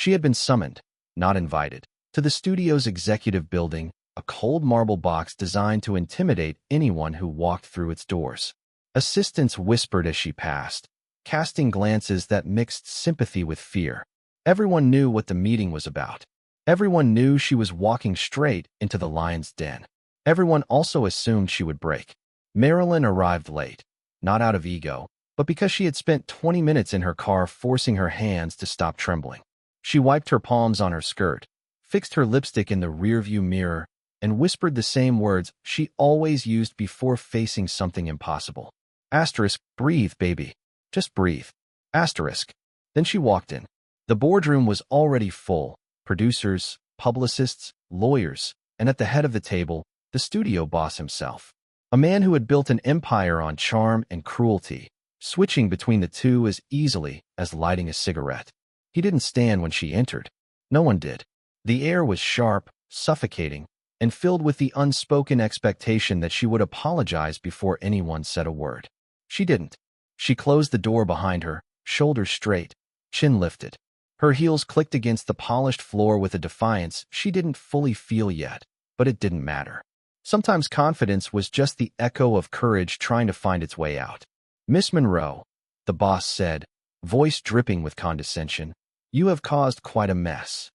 She had been summoned, not invited, to the studio's executive building, a cold marble box designed to intimidate anyone who walked through its doors. Assistants whispered as she passed, casting glances that mixed sympathy with fear. Everyone knew what the meeting was about. Everyone knew she was walking straight into the lion's den. Everyone also assumed she would break. Marilyn arrived late, not out of ego, but because she had spent 20 minutes in her car forcing her hands to stop trembling. She wiped her palms on her skirt, fixed her lipstick in the rearview mirror, and whispered the same words she always used before facing something impossible. Asterisk, breathe, baby. Just breathe. Asterisk. Then she walked in. The boardroom was already full. Producers, publicists, lawyers, and at the head of the table, the studio boss himself. A man who had built an empire on charm and cruelty, switching between the two as easily as lighting a cigarette. He didn't stand when she entered. No one did. The air was sharp, suffocating, and filled with the unspoken expectation that she would apologize before anyone said a word. She didn't. She closed the door behind her, shoulders straight, chin lifted. Her heels clicked against the polished floor with a defiance she didn't fully feel yet, but it didn't matter. Sometimes confidence was just the echo of courage trying to find its way out. "Miss Monroe," the boss said, voice dripping with condescension, "you have caused quite a mess."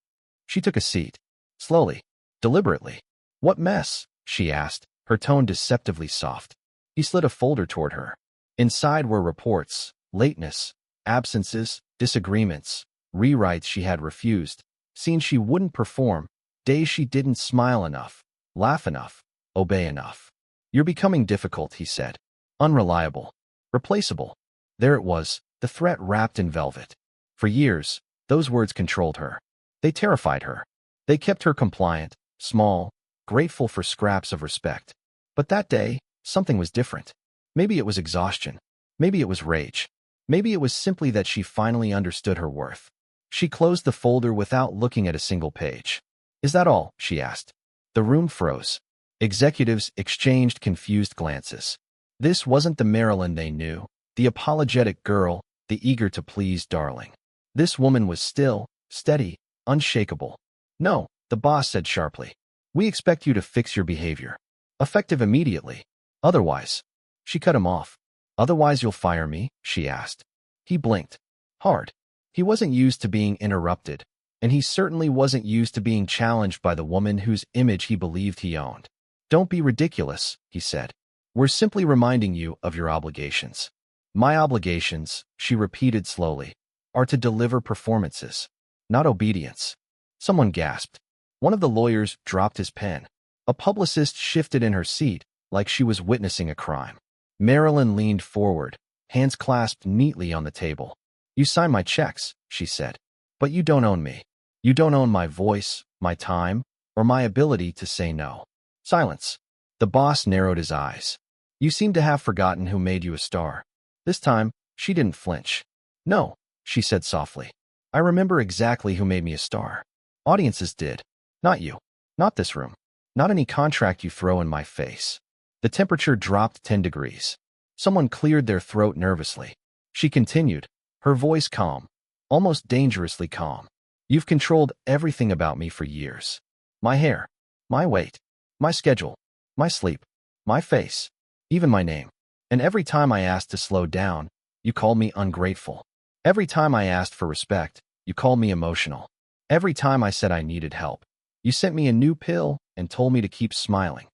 She took a seat. Slowly, deliberately. "What mess?" she asked, her tone deceptively soft. He slid a folder toward her. Inside were reports, lateness, absences, disagreements, rewrites she had refused, scenes she wouldn't perform, days she didn't smile enough, laugh enough, obey enough. "You're becoming difficult," he said. "Unreliable. Replaceable." There it was, the threat wrapped in velvet. For years, those words controlled her. They terrified her. They kept her compliant, small, grateful for scraps of respect. But that day, something was different. Maybe it was exhaustion. Maybe it was rage. Maybe it was simply that she finally understood her worth. She closed the folder without looking at a single page. "Is that all?" she asked. The room froze. Executives exchanged confused glances. This wasn't the Marilyn they knew, the apologetic girl, the eager-to-please darling. This woman was still, steady, unshakable. "No," the boss said sharply. "We expect you to fix your behavior. Effective immediately. Otherwise..." She cut him off. "Otherwise you'll fire me?" she asked. He blinked. Hard. He wasn't used to being interrupted, and he certainly wasn't used to being challenged by the woman whose image he believed he owned. "Don't be ridiculous," he said. "We're simply reminding you of your obligations." "My obligations," she repeated slowly, "are to deliver performances, not obedience." Someone gasped. One of the lawyers dropped his pen. A publicist shifted in her seat, like she was witnessing a crime. Marilyn leaned forward, hands clasped neatly on the table. "You sign my checks," she said. "But you don't own me. You don't own my voice, my time, or my ability to say no." Silence. The boss narrowed his eyes. "You seem to have forgotten who made you a star." This time, she didn't flinch. "No," she said softly. "I remember exactly who made me a star. Audiences did. Not you. Not this room. Not any contract you throw in my face." The temperature dropped 10 degrees. Someone cleared their throat nervously. She continued, her voice calm, almost dangerously calm. "You've controlled everything about me for years. My hair, my weight, my schedule, my sleep, my face, even my name. And every time I asked to slow down, you called me ungrateful. Every time I asked for respect, you called me emotional. Every time I said I needed help, you sent me a new pill and told me to keep smiling."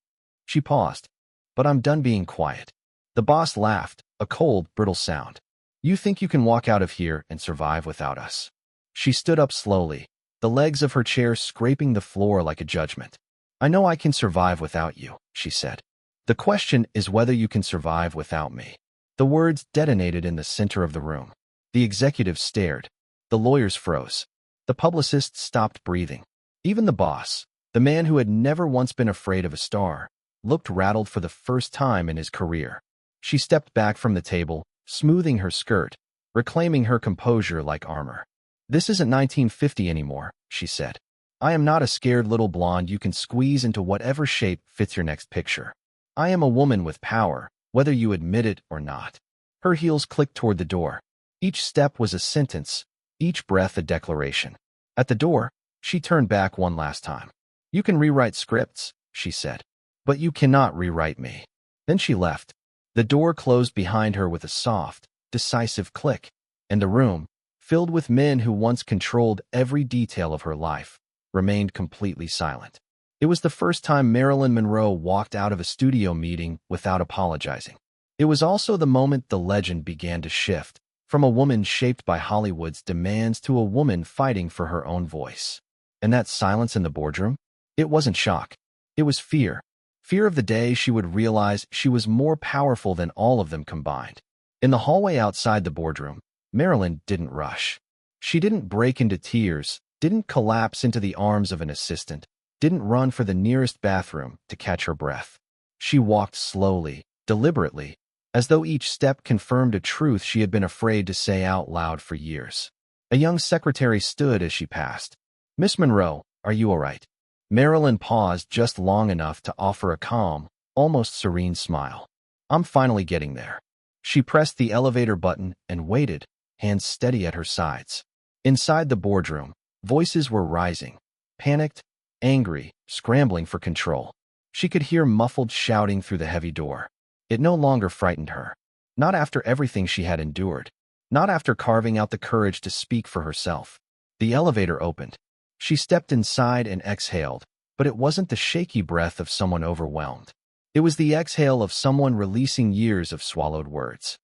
She paused. "But I'm done being quiet." The boss laughed, a cold, brittle sound. "You think you can walk out of here and survive without us?" She stood up slowly, the legs of her chair scraping the floor like a judgment. "I know I can survive without you," she said. "The question is whether you can survive without me." The words detonated in the center of the room. The executives stared. The lawyers froze. The publicists stopped breathing. Even the boss, the man who had never once been afraid of a star, looked rattled for the first time in his career. She stepped back from the table, smoothing her skirt, reclaiming her composure like armor. "This isn't 1950 anymore," she said. "I am not a scared little blonde you can squeeze into whatever shape fits your next picture. I am a woman with power, whether you admit it or not." Her heels clicked toward the door. Each step was a sentence, each breath a declaration. At the door, she turned back one last time. "You can rewrite scripts," she said, "but you cannot rewrite me." Then she left. The door closed behind her with a soft, decisive click, and the room, filled with men who once controlled every detail of her life, remained completely silent. It was the first time Marilyn Monroe walked out of a studio meeting without apologizing. It was also the moment the legend began to shift, from a woman shaped by Hollywood's demands to a woman fighting for her own voice. And that silence in the boardroom? It wasn't shock. It was fear. Fear of the day she would realize she was more powerful than all of them combined. In the hallway outside the boardroom, Marilyn didn't rush. She didn't break into tears, didn't collapse into the arms of an assistant, didn't run for the nearest bathroom to catch her breath. She walked slowly, deliberately, as though each step confirmed a truth she had been afraid to say out loud for years. A young secretary stood as she passed. "Miss Monroe, are you all right?" Marilyn paused just long enough to offer a calm, almost serene smile. "I'm finally getting there." She pressed the elevator button and waited, hands steady at her sides. Inside the boardroom, voices were rising, panicked, angry, scrambling for control. She could hear muffled shouting through the heavy door. It no longer frightened her. Not after everything she had endured. Not after carving out the courage to speak for herself. The elevator opened. She stepped inside and exhaled, but it wasn't the shaky breath of someone overwhelmed. It was the exhale of someone releasing years of swallowed words.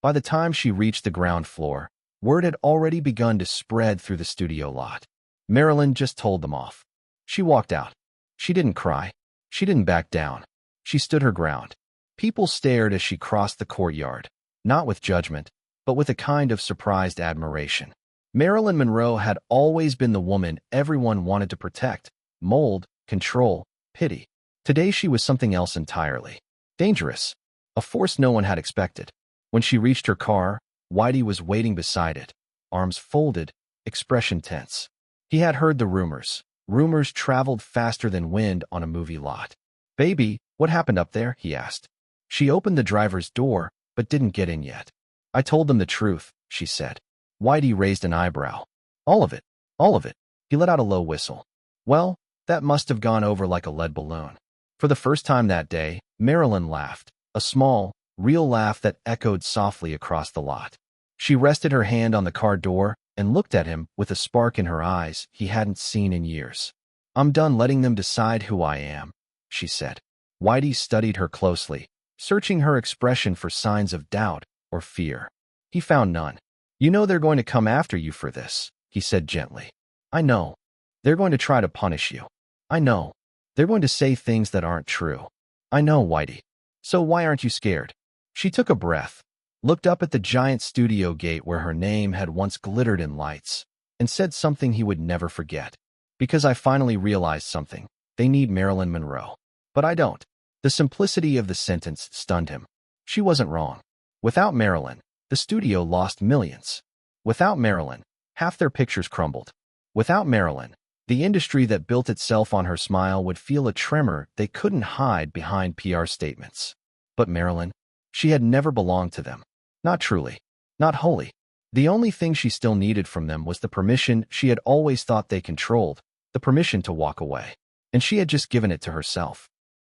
By the time she reached the ground floor, word had already begun to spread through the studio lot. Marilyn just told them off. She walked out. She didn't cry. She didn't back down. She stood her ground. People stared as she crossed the courtyard, not with judgment, but with a kind of surprised admiration. Marilyn Monroe had always been the woman everyone wanted to protect, mold, control, pity. Today she was something else entirely. Dangerous. A force no one had expected. When she reached her car, Whitey was waiting beside it, arms folded, expression tense. He had heard the rumors. Rumors traveled faster than wind on a movie lot. "Baby, what happened up there?" he asked. She opened the driver's door, but didn't get in yet. "I told them the truth," she said. Whitey raised an eyebrow. "All of it. All of it." He let out a low whistle. "Well, that must have gone over like a lead balloon." For the first time that day, Marilyn laughed, a small, real laugh that echoed softly across the lot. She rested her hand on the car door and looked at him with a spark in her eyes he hadn't seen in years. "I'm done letting them decide who I am," she said. Whitey studied her closely, searching her expression for signs of doubt or fear. He found none. "You know they're going to come after you for this," he said gently. "I know. They're going to try to punish you. I know. They're going to say things that aren't true. I know, Whitey. So why aren't you scared?" She took a breath, looked up at the giant studio gate where her name had once glittered in lights, and said something he would never forget. "Because I finally realized something. They need Marilyn Monroe. But I don't." The simplicity of the sentence stunned him. She wasn't wrong. Without Marilyn, the studio lost millions. Without Marilyn, half their pictures crumbled. Without Marilyn, the industry that built itself on her smile would feel a tremor they couldn't hide behind PR statements. But Marilyn, she had never belonged to them. Not truly. Not wholly. The only thing she still needed from them was the permission she had always thought they controlled, the permission to walk away. And she had just given it to herself.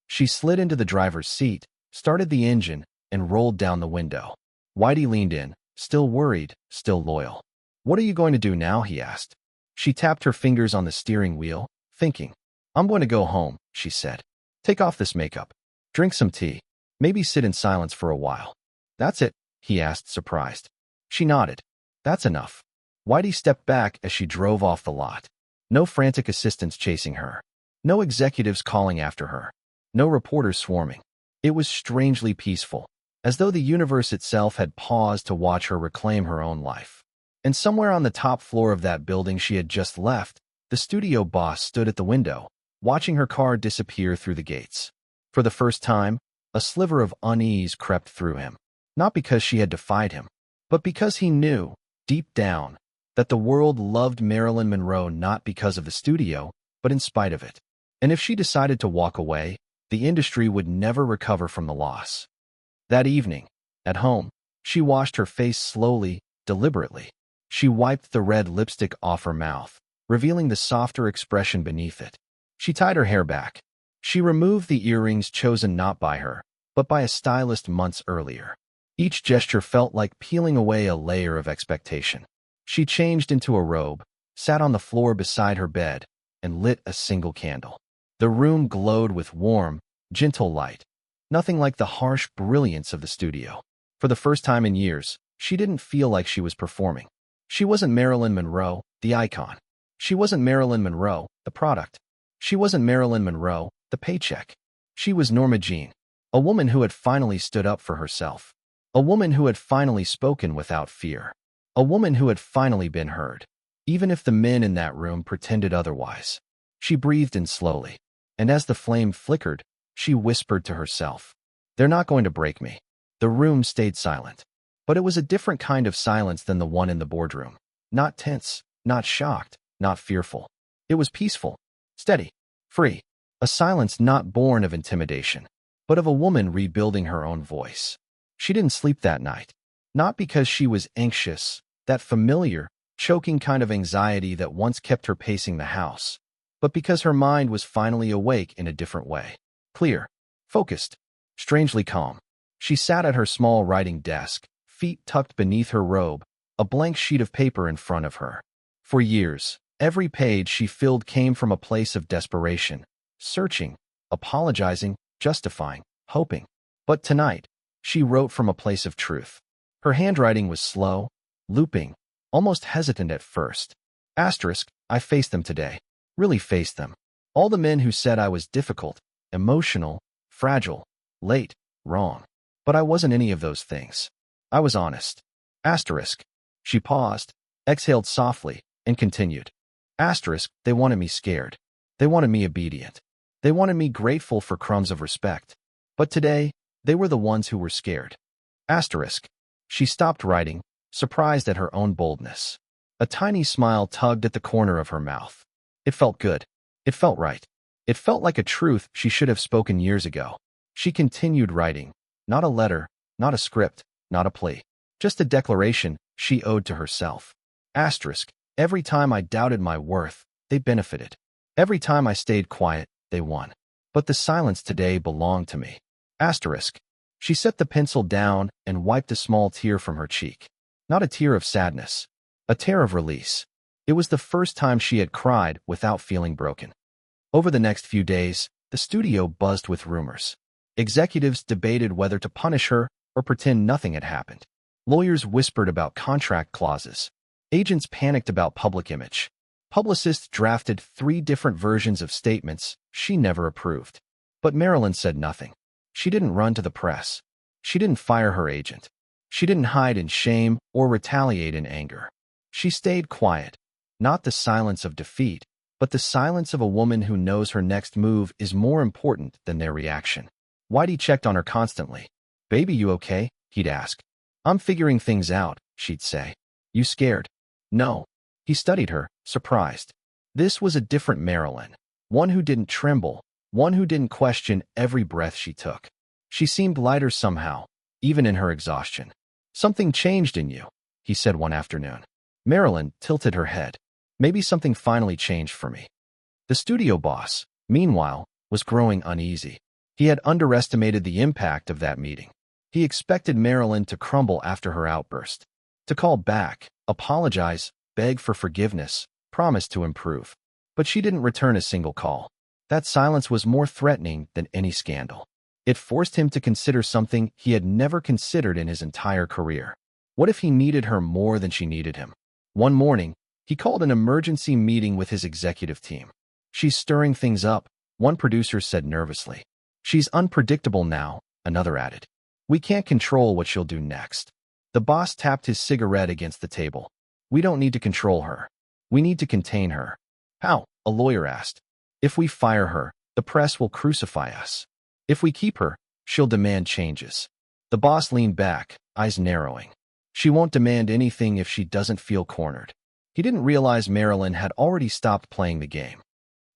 She slid into the driver's seat, started the engine, and rolled down the window. Whitey leaned in, still worried, still loyal. "What are you going to do now?" he asked. She tapped her fingers on the steering wheel, thinking. "I'm going to go home," she said. "Take off this makeup. Drink some tea. Maybe sit in silence for a while." "That's it?" he asked, surprised. She nodded. "That's enough." Whitey stepped back as she drove off the lot. No frantic assistants chasing her. No executives calling after her. No reporters swarming. It was strangely peaceful, as though the universe itself had paused to watch her reclaim her own life. And somewhere on the top floor of that building she had just left, the studio boss stood at the window, watching her car disappear through the gates. For the first time, a sliver of unease crept through him. Not because she had defied him, but because he knew, deep down, that the world loved Marilyn Monroe not because of the studio, but in spite of it. And if she decided to walk away, the industry would never recover from the loss. That evening, at home, she washed her face slowly, deliberately. She wiped the red lipstick off her mouth, revealing the softer expression beneath it. She tied her hair back. She removed the earrings chosen not by her, but by a stylist months earlier. Each gesture felt like peeling away a layer of expectation. She changed into a robe, sat on the floor beside her bed, and lit a single candle. The room glowed with warm, gentle light, nothing like the harsh brilliance of the studio. For the first time in years, she didn't feel like she was performing. She wasn't Marilyn Monroe, the icon. She wasn't Marilyn Monroe, the product. She wasn't Marilyn Monroe, the paycheck. She was Norma Jean, a woman who had finally stood up for herself. A woman who had finally spoken without fear. A woman who had finally been heard, even if the men in that room pretended otherwise. She breathed in slowly, and as the flame flickered, she whispered to herself, "They're not going to break me." The room stayed silent, but it was a different kind of silence than the one in the boardroom. Not tense, not shocked, not fearful. It was peaceful, steady, free. A silence not born of intimidation, but of a woman rebuilding her own voice. She didn't sleep that night, not because she was anxious, that familiar, choking kind of anxiety that once kept her pacing the house, but because her mind was finally awake in a different way. Clear, focused, strangely calm. She sat at her small writing desk, feet tucked beneath her robe, a blank sheet of paper in front of her. For years, every page she filled came from a place of desperation, searching, apologizing, justifying, hoping. But tonight, she wrote from a place of truth. Her handwriting was slow, looping, almost hesitant at first. Asterisk, I faced them today. Really faced them. All the men who said I was difficult, emotional, fragile, late, wrong. But I wasn't any of those things. I was honest. Asterisk. She paused, exhaled softly, and continued. Asterisk, they wanted me scared. They wanted me obedient. They wanted me grateful for crumbs of respect. But today, they were the ones who were scared. Asterisk. She stopped writing, surprised at her own boldness. A tiny smile tugged at the corner of her mouth. It felt good. It felt right. It felt like a truth she should have spoken years ago. She continued writing. Not a letter, not a script, not a plea. Just a declaration she owed to herself. Asterisk. Every time I doubted my worth, they benefited. Every time I stayed quiet, they won. But the silence today belonged to me. Asterisk. She set the pencil down and wiped a small tear from her cheek. Not a tear of sadness. A tear of release. It was the first time she had cried without feeling broken. Over the next few days, the studio buzzed with rumors. Executives debated whether to punish her or pretend nothing had happened. Lawyers whispered about contract clauses. Agents panicked about public image. Publicists drafted 3 different versions of statements she never approved. But Marilyn said nothing. She didn't run to the press. She didn't fire her agent. She didn't hide in shame or retaliate in anger. She stayed quiet. Not the silence of defeat, but the silence of a woman who knows her next move is more important than their reaction. Whitey checked on her constantly. "Baby, you okay?" he'd ask. "I'm figuring things out," she'd say. "You scared?" "No." He studied her, surprised. This was a different Marilyn. One who didn't tremble. One who didn't question every breath she took. She seemed lighter somehow, even in her exhaustion. "Something changed in you," he said one afternoon. Marilyn tilted her head. "Maybe something finally changed for me." The studio boss, meanwhile, was growing uneasy. He had underestimated the impact of that meeting. He expected Marilyn to crumble after her outburst, to call back, apologize, beg for forgiveness, promise to improve. But she didn't return a single call. That silence was more threatening than any scandal. It forced him to consider something he had never considered in his entire career. What if he needed her more than she needed him? One morning, he called an emergency meeting with his executive team. "She's stirring things up," one producer said nervously. "She's unpredictable now," another added. "We can't control what she'll do next." The boss tapped his cigarette against the table. "We don't need to control her. We need to contain her." "How?" a lawyer asked. "If we fire her, the press will crucify us. If we keep her, she'll demand changes." The boss leaned back, eyes narrowing. "She won't demand anything if she doesn't feel cornered." He didn't realize Marilyn had already stopped playing the game.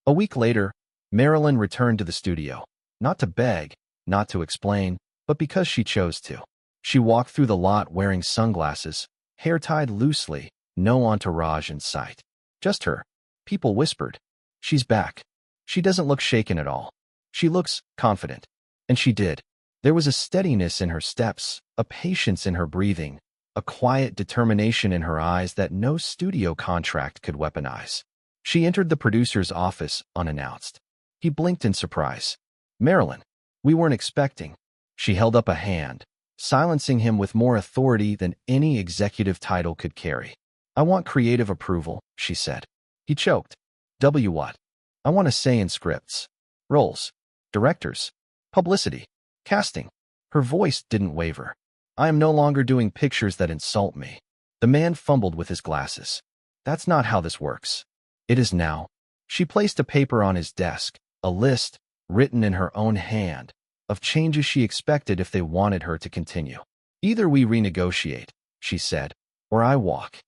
A week later, Marilyn returned to the studio, not to beg, not to explain, but because she chose to. She walked through the lot wearing sunglasses, hair tied loosely, no entourage in sight. Just her. People whispered, "She's back. She doesn't look shaken at all. She looks confident." And she did. There was a steadiness in her steps, a patience in her breathing, a quiet determination in her eyes that no studio contract could weaponize. She entered the producer's office unannounced. He blinked in surprise. "Marilyn, we weren't expecting." She held up a hand, silencing him with more authority than any executive title could carry. "I want creative approval," she said. He choked. What? "I want a say in scripts, roles, directors, publicity, casting." Her voice didn't waver. "I am no longer doing pictures that insult me." The man fumbled with his glasses. "That's not how this works." "It is now." She placed a paper on his desk, a list, written in her own hand, of changes she expected if they wanted her to continue. "Either we renegotiate," she said, "or I walk."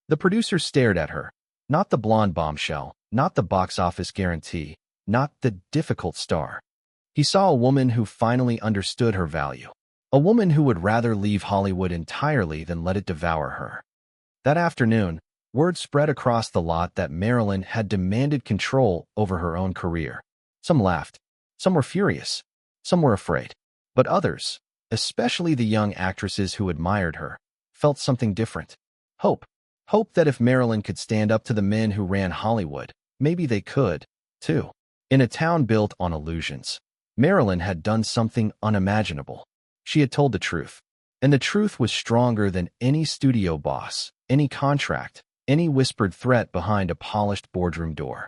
The producer stared at her. Not the blonde bombshell, not the box office guarantee, not the difficult star. He saw a woman who finally understood her value. A woman who would rather leave Hollywood entirely than let it devour her. That afternoon, word spread across the lot that Marilyn had demanded control over her own career. Some laughed. Some were furious. Some were afraid. But others, especially the young actresses who admired her, felt something different. Hope. Hope that if Marilyn could stand up to the men who ran Hollywood, maybe they could, too. In a town built on illusions, Marilyn had done something unimaginable. She had told the truth. And the truth was stronger than any studio boss, any contract, any whispered threat behind a polished boardroom door.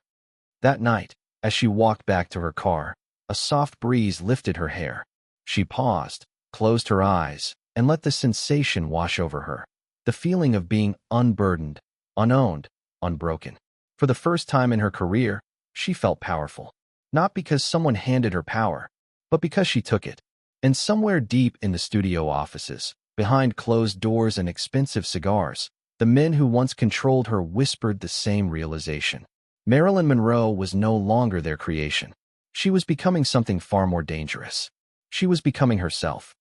That night, as she walked back to her car, a soft breeze lifted her hair. She paused, closed her eyes, and let the sensation wash over her. The feeling of being unburdened, unowned, unbroken. For the first time in her career, she felt powerful. Not because someone handed her power, but because she took it. And somewhere deep in the studio offices, behind closed doors and expensive cigars, the men who once controlled her whispered the same realization. Marilyn Monroe was no longer their creation. She was becoming something far more dangerous. She was becoming herself.